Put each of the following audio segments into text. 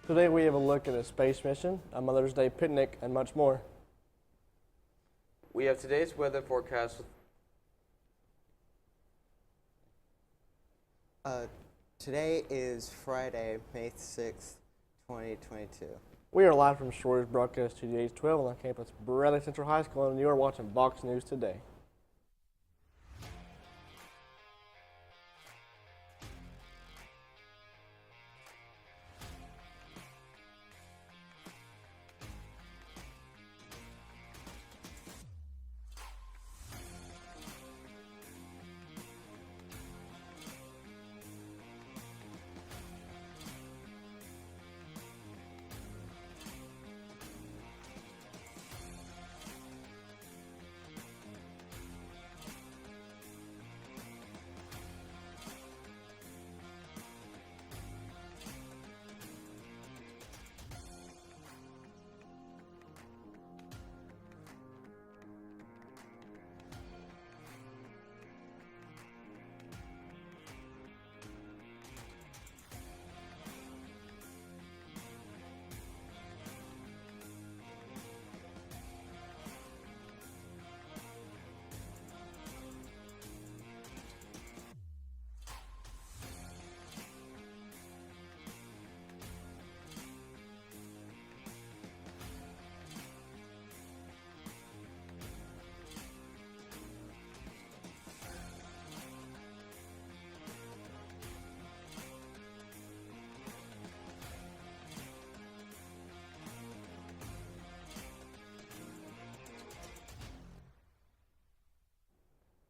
Today we have a look at a space mission, a Mother's Day picnic, and much more. We have today's weather forecast. Today is Friday, May 6th, 2022. We are live from Shores Broadcast Studio 12 on the campus of Bradley Central High School, and you are watching VOX News Today.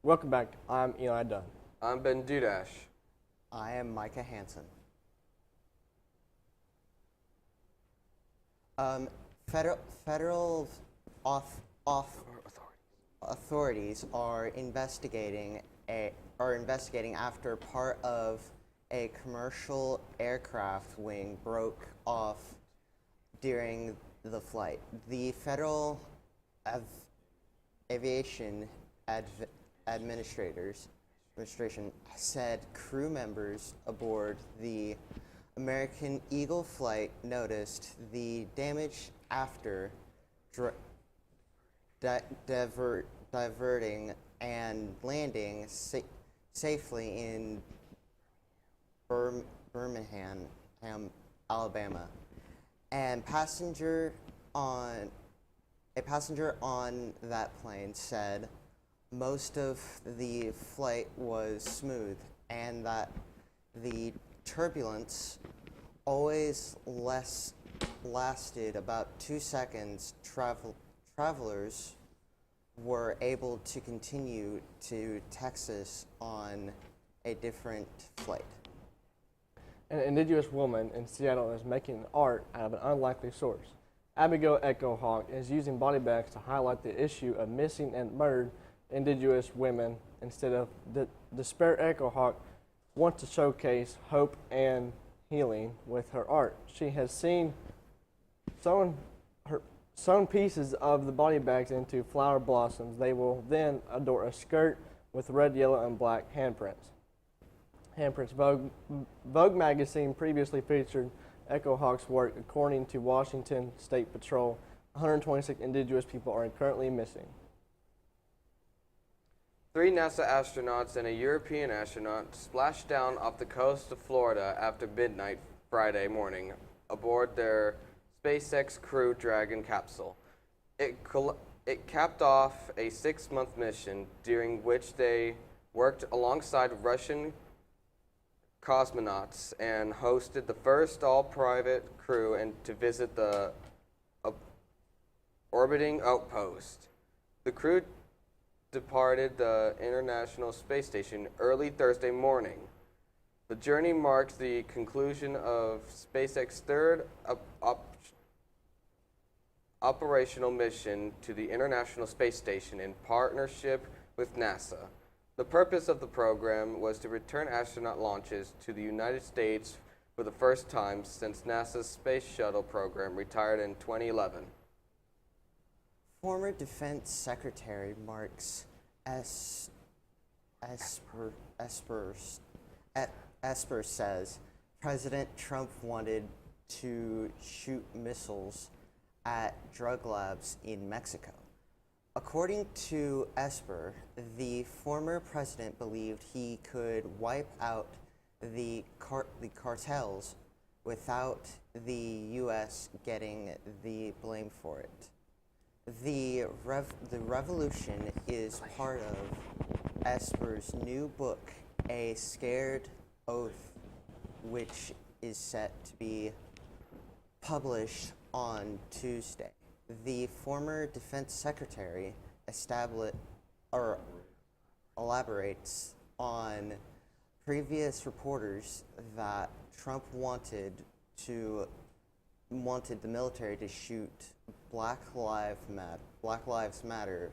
Welcome back. I'm Eli Dunn. I'm Ben Dudash. I am Micah Hansen. Federal authorities are investigating after part of a commercial aircraft wing broke off during the flight. The Federal Aviation Administration said crew members aboard the American Eagle flight noticed the damage after diverting and landing safely in Birmingham, Alabama. And a passenger on that plane said most of the flight was smooth and that the turbulence always lasted about 2 seconds. Travelers were able to continue to Texas on a different flight. An indigenous woman in Seattle is making art out of an unlikely source. Abigail Echo Hawk is using body bags to highlight the issue of missing and murdered indigenous women. Instead of despair, Echo Hawk wants to showcase hope and healing with her art. She has sewn pieces of the body bags into flower blossoms. They will then adorn a skirt with red, yellow, and black handprints. Vogue magazine previously featured Echo Hawk's work. According to Washington State Patrol, 126 indigenous people are currently missing. 3 NASA astronauts and a European astronaut splashed down off the coast of Florida after midnight Friday morning aboard their SpaceX Crew Dragon capsule. It capped off a 6-month mission during which they worked alongside Russian cosmonauts and hosted the first all-private crew and to visit the orbiting outpost. The crew departed the International Space Station early Thursday morning. The journey marks the conclusion of SpaceX's third operational mission to the International Space Station in partnership with NASA. The purpose of the program was to return astronaut launches to the United States for the first time since NASA's Space Shuttle program retired in 2011. Former Defense Secretary Mark Esper says President Trump wanted to shoot missiles at drug labs in Mexico. According to Esper, the former president believed he could wipe out the cartels without the U.S. getting the blame for it. The revolution is part of Esper's new book, A Scared Oath, which is set to be published on Tuesday. The former defense secretary elaborates on previous reporters that Trump wanted the military to shoot Black Lives Matter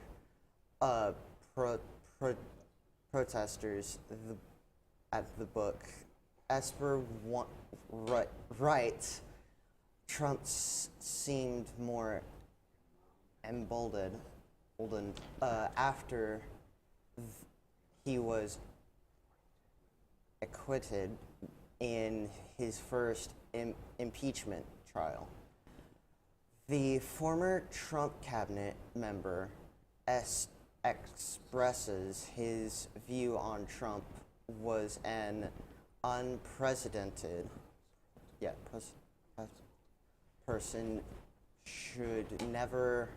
protesters at the book. Esper writes, Trump seemed more emboldened after he was acquitted in his first impeachment trial. The former Trump cabinet member expresses his view on Trump was an unprecedented, person should never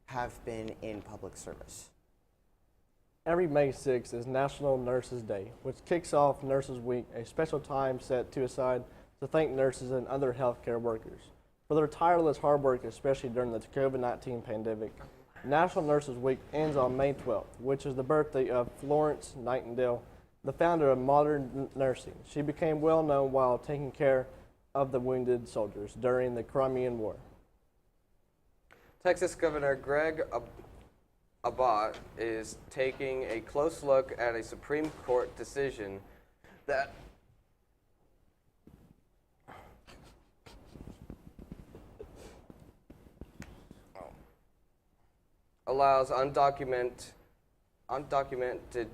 have been in public service. Every May 6th is National Nurses Day, which kicks off Nurses Week, a special time set to aside to thank nurses and other healthcare workers for their tireless hard work, especially during the COVID-19 pandemic. National Nurses Week ends on May 12th, which is the birthday of Florence Nightingale, the founder of modern nursing. She became well known while taking care of the wounded soldiers during the Crimean War. Texas Governor Greg Abbott is taking a close look at a Supreme Court decision that allows undocumented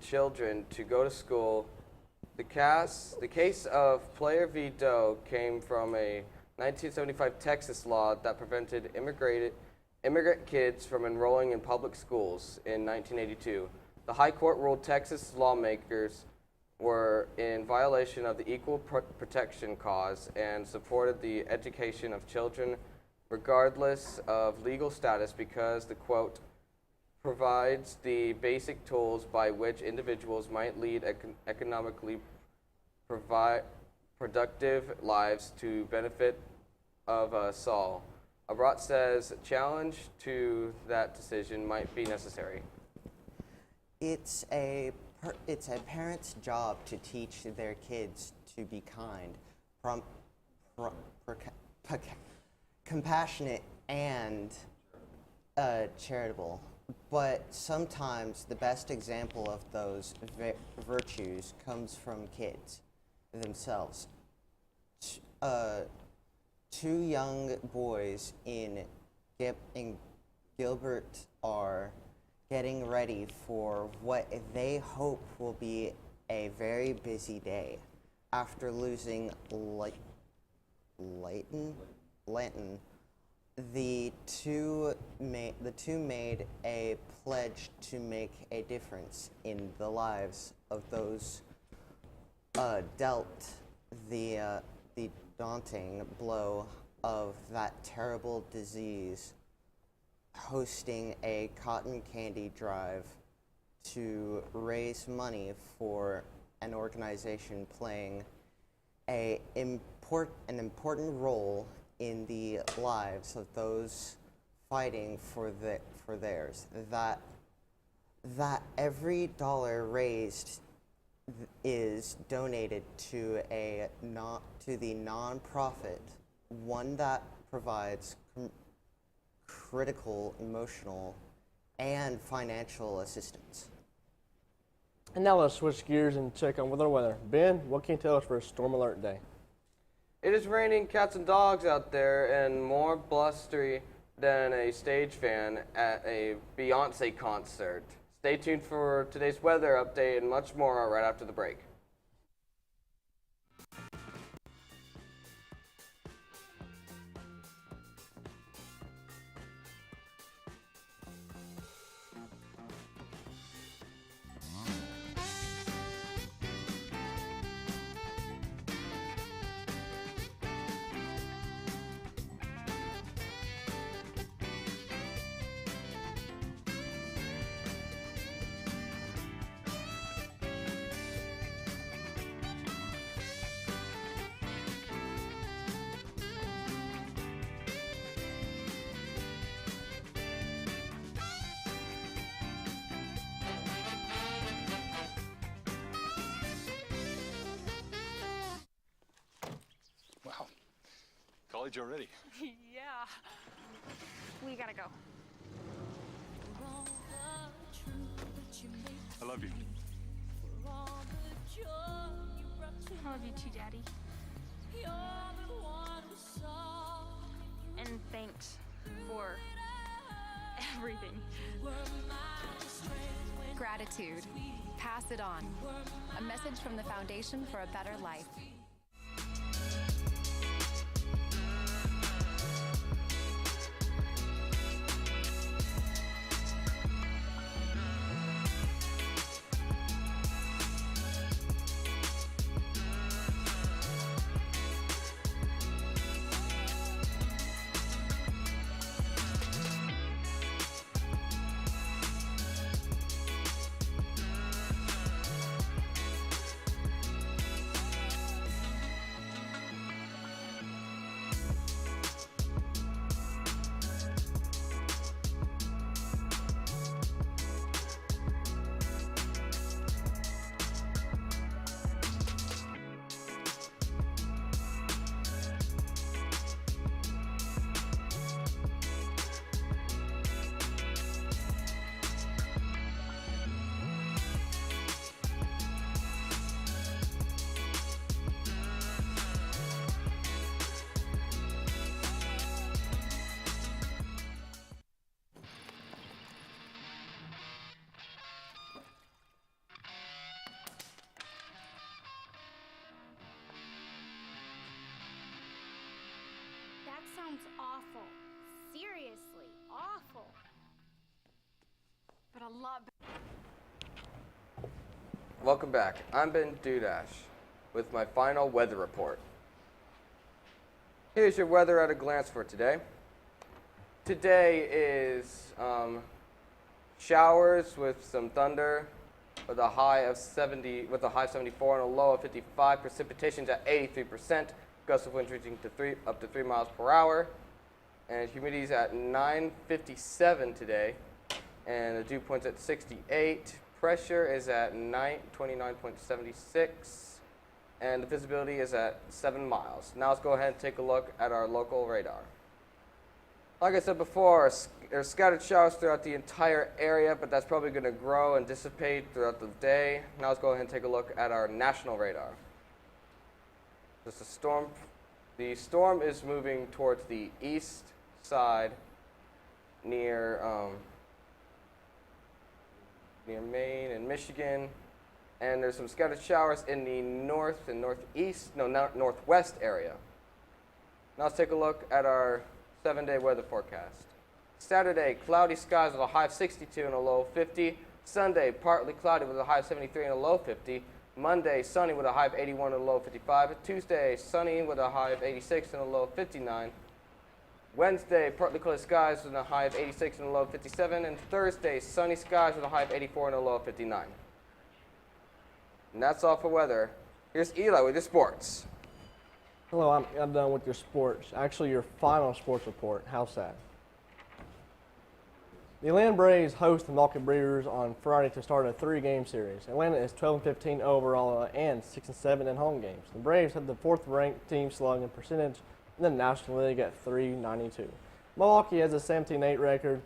children to go to school. The case of Player v. Doe came from a 1975 Texas law that prevented immigrant kids from enrolling in public schools in 1982. The High Court ruled Texas lawmakers were in violation of the Equal Protection Clause and supported the education of children regardless of legal status because the quote provides the basic tools by which individuals might lead economically productive lives to benefit of us all. Abbott says a challenge to that decision might be necessary. It's a parent's job to teach their kids to be kind, compassionate, and charitable. But sometimes the best example of those virtues comes from kids themselves. Two young boys in Gilbert are getting ready for what they hope will be a very busy day. After losing Leighton, the two made a pledge to make a difference in the lives of those dealt the daunting blow of that terrible disease, hosting a cotton candy drive to raise money for an organization playing an important role in the lives of those fighting for theirs. That every dollar raised is donated to the nonprofit, one that provides critical emotional and financial assistance. And now let's switch gears and check on weather. Ben, what can you tell us for a storm alert day? It is raining cats and dogs out there and more blustery than a stage fan at a Beyonce concert. Stay tuned for today's weather update and much more right after the break. college already. Yeah. We gotta go. I love you. I love you too, Daddy. And thanks for everything. Gratitude. Pass it on. A message from the Foundation for a Better Life. That sounds awful. Seriously, awful. But a lot better. Welcome back. I'm Ben Dudash with my final weather report. Here's your weather at a glance for today. Today is showers with some thunder with a high of 74 and a low of 55. Precipitation's at 83%. Gusts of wind reaching to up to 3 miles per hour. And humidity's at 957 today. And the dew point's at 68. Pressure is at 29.76. And the visibility is at 7 miles. Now let's go ahead and take a look at our local radar. Like I said before, there's scattered showers throughout the entire area, but that's probably going to grow and dissipate throughout the day. Now let's go ahead and take a look at our national radar. Just a storm. The storm is moving towards the east side near Maine and Michigan. And there's some scattered showers in the north and northwest area. Now let's take a look at our 7-day weather forecast. Saturday, cloudy skies with a high of 62 and a low of 50. Sunday, partly cloudy with a high of 73 and a low of 50. Monday, sunny with a high of 81 and a low of 55. Tuesday, sunny with a high of 86 and a low of 59. Wednesday, partly cloudy skies with a high of 86 and a low of 57. And Thursday, sunny skies with a high of 84 and a low of 59. And that's all for weather. Here's Eli with your sports. Hello, I'm done with your sports. Actually, your final sports report. How sad. The Atlanta Braves host the Milwaukee Brewers on Friday to start a 3-game series. Atlanta is 12-15 overall and 6-7 in home games. The Braves have the 4th-ranked team slugging percentage in the National League at .392. Milwaukee has a 17-8 record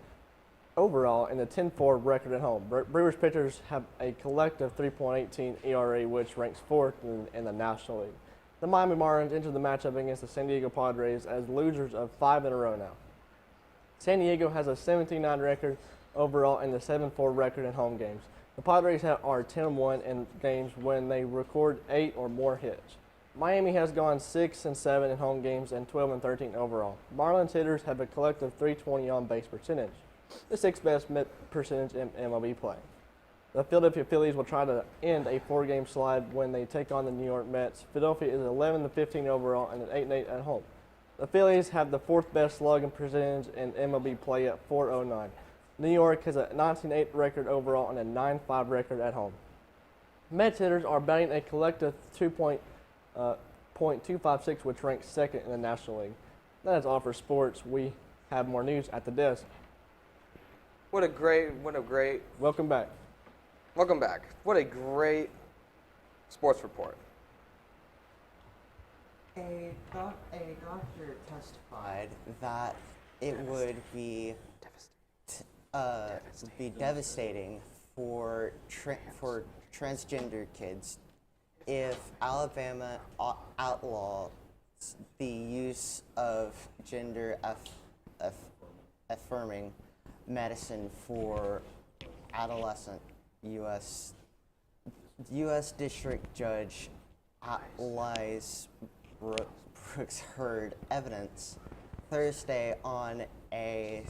overall and a 10-4 record at home. Brewers pitchers have a collective 3.18 ERA, which ranks 4th in the National League. The Miami Marlins enter the matchup against the San Diego Padres as losers of 5 in a row now. San Diego has a 17-9 record overall and a 7-4 record in home games. The Padres are 10-1 in games when they record 8 or more hits. Miami has gone 6-7 in home games and 12-13 overall. Marlins hitters have a collective 320 on-base percentage, the 6th best percentage in MLB play. The Philadelphia Phillies will try to end a 4-game slide when they take on the New York Mets. Philadelphia is 11-15 overall and an 8-8 at home. The Phillies have the 4th best slugging percentage in MLB play at .409. New York has a 19-8 record overall and a 9-5 record at home. Mets hitters are batting a collective .256, which ranks 2nd in the National League. That is all for sports. We have more news at the desk. What a great. Welcome back. Welcome back. What a great sports report. A doctor testified that it would be devastating for transgender kids if Alabama outlaws the use of gender affirming medicine for adolescent. U.S. District Judge Liz Brooks heard evidence Thursday on a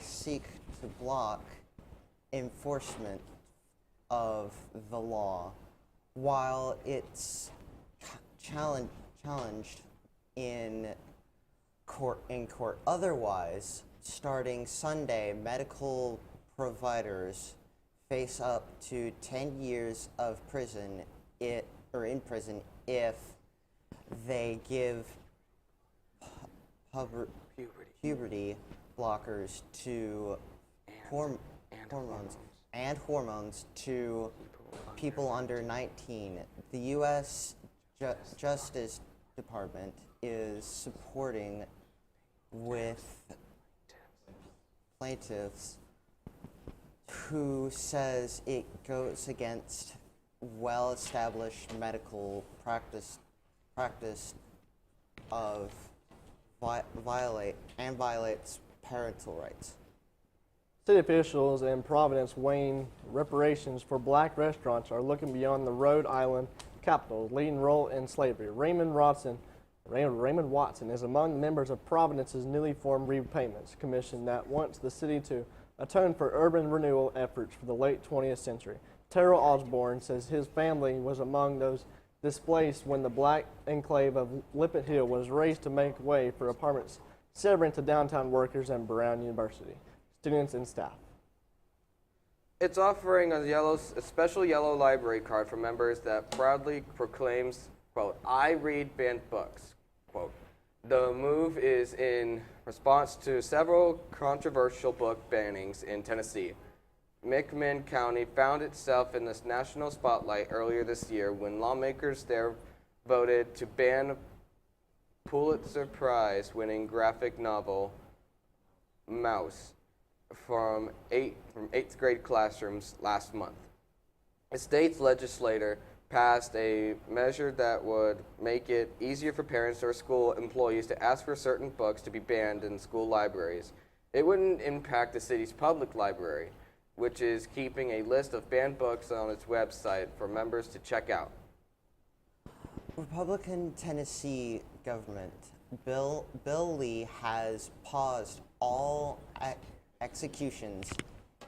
seek to block enforcement of the law, while it's challenged in court. Otherwise, starting Sunday, medical providers face up to 10 years of prison in prison if they give puberty blockers to hormones to people under 19. The U.S. Justice Department is supporting with plaintiffs who says it goes against well-established medical practice of violates parental rights. City officials in Providence weighing reparations for black restaurants are looking beyond the Rhode Island Capitol's leading role in slavery. Raymond Watson is among the members of Providence's newly formed Repayments Commission that wants the city to atone for urban renewal efforts for the late 20th century. Terrell Osborne says his family was among those displaced when the black enclave of Lippet Hill was razed to make way for apartments severing to downtown workers and Brown University, students and staff. It's offering a special yellow library card for members that proudly proclaims, quote, "I read banned books," quote. The move is in response to several controversial book bannings in Tennessee. McMinn County found itself in this national spotlight earlier this year when lawmakers there voted to ban Pulitzer Prize-winning graphic novel Mouse from eighth grade classrooms last month. The state's legislature passed a measure that would make it easier for parents or school employees to ask for certain books to be banned in school libraries. It wouldn't impact the city's public library, which is keeping a list of banned books on its website for members to check out. Republican Tennessee government Bill Lee has paused all executions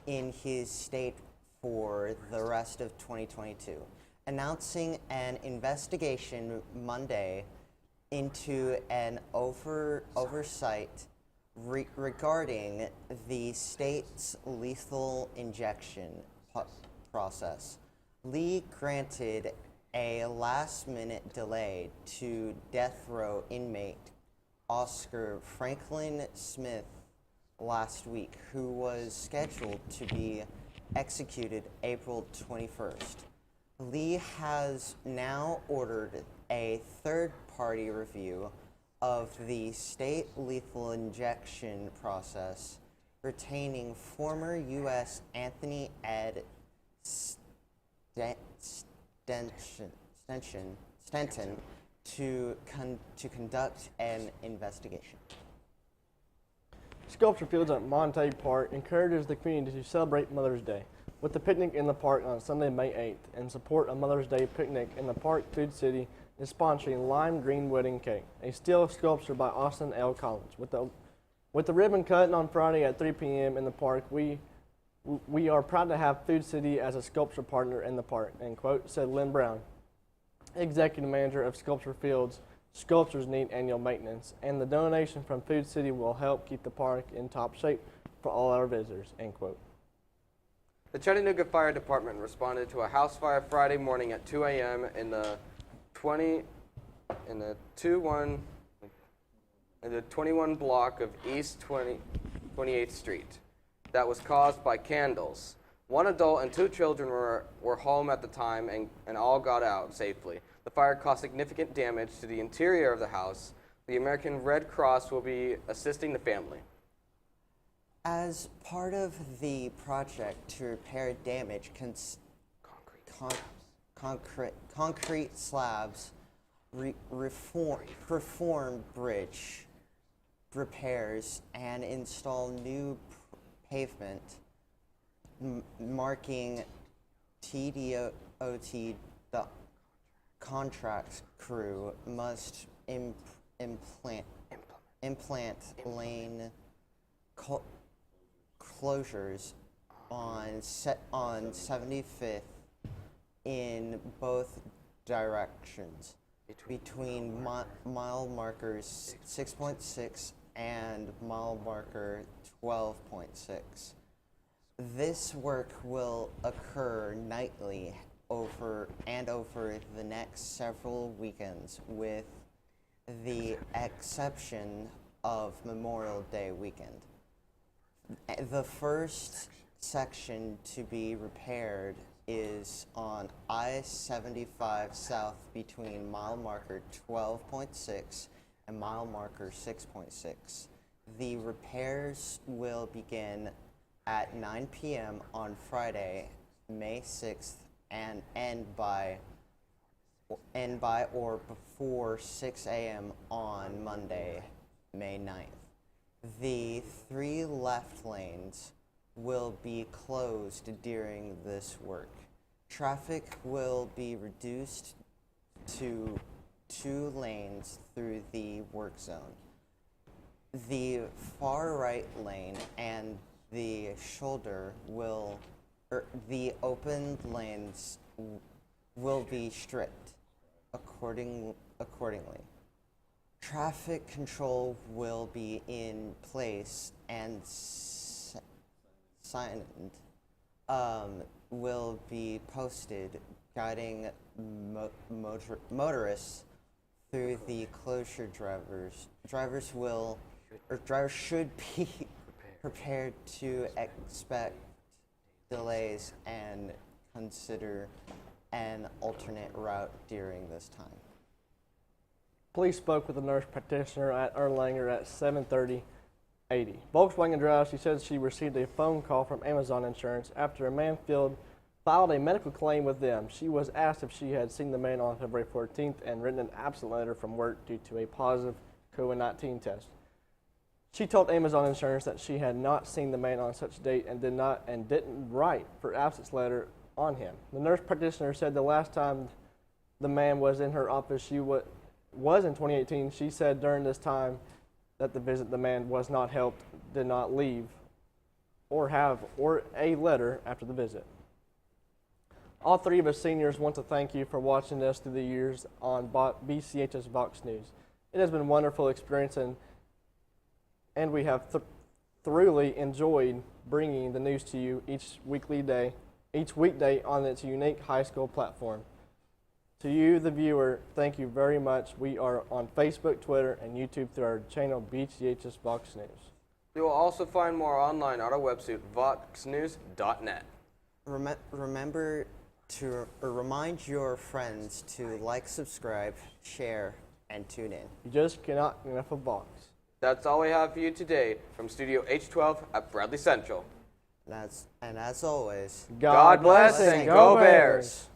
in his state for the rest of 2022, announcing an investigation Monday into an oversight regarding the state's lethal injection process. Lee granted a last-minute delay to death row inmate Oscar Franklin Smith last week, who was scheduled to be executed April 21st. Lee has now ordered a third-party review of the state lethal injection process, retaining former U.S. Anthony Ed Stenton to conduct an investigation. Sculpture Fields at Montague Park encourages the community to celebrate Mother's Day with the picnic in the park on Sunday, May 8th. In support of Mother's Day picnic in the park, Food City is sponsoring Lime Green Wedding Cake, a steel sculpture by Austin L. Collins. With the ribbon cutting on Friday at 3 p.m. in the park, we are proud to have Food City as a sculpture partner in the park, end quote, said Lynn Brown, executive manager of Sculpture Fields. Sculptures need annual maintenance, and the donation from Food City will help keep the park in top shape for all our visitors, end quote. The Chattanooga Fire Department responded to a house fire Friday morning at 2 a.m. in the 21 block of East 28th Street that was caused by candles. One adult and two children were home at the time and all got out safely. The fire caused significant damage to the interior of the house. The American Red Cross will be assisting the family. As part of the project to repair damage, concrete slabs, perform bridge repairs, and install new pavement, marking TDOT. The contract crew must implant lane closures on 75th in both directions between mile markers 6.6 and mile marker 12.6. This work will occur nightly over the next several weekends, with the exception of Memorial Day weekend. The first section to be repaired is on I-75 South between mile marker 12.6 and mile marker 6.6. The repairs will begin at 9 p.m. on Friday, May 6th, and end by or before 6 a.m. on Monday, May 9th. The 3 left lanes will be closed during this work. Traffic will be reduced to 2 lanes through the work zone. The far right lane and the shoulder the open lanes will be stripped accordingly. Traffic control will be in place, and signed will be posted guiding motorists through the closure. Drivers should be prepared to expect delays and consider an alternate route during this time. Police spoke with a nurse practitioner at Erlanger at 7:30 80. Volkswagen driver, she said she received a phone call from Amazon Insurance after a man filed a medical claim with them. She was asked if she had seen the man on February 14th and written an absent letter from work due to a positive COVID-19 test. She told Amazon Insurance that she had not seen the man on such date and didn't write for absence letter on him. The nurse practitioner said the last time the man was in her office was in 2018. She said during this time that the man was not helped, did not leave, or a letter after the visit. All 3 of us seniors want to thank you for watching us through the years on BCHS VOX News. It has been a wonderful experience, and we have thoroughly enjoyed bringing the news to you each weekday on its unique high school platform. To you, the viewer, thank you very much. We are on Facebook, Twitter, and YouTube through our channel BCHS VOX News. You will also find more online on our website, voxnews.net. Remember to remind your friends to like, subscribe, share, and tune in. You just cannot get enough of VOX. That's all we have for you today from Studio H12 at Bradley Central. And as always, God bless and go Bears!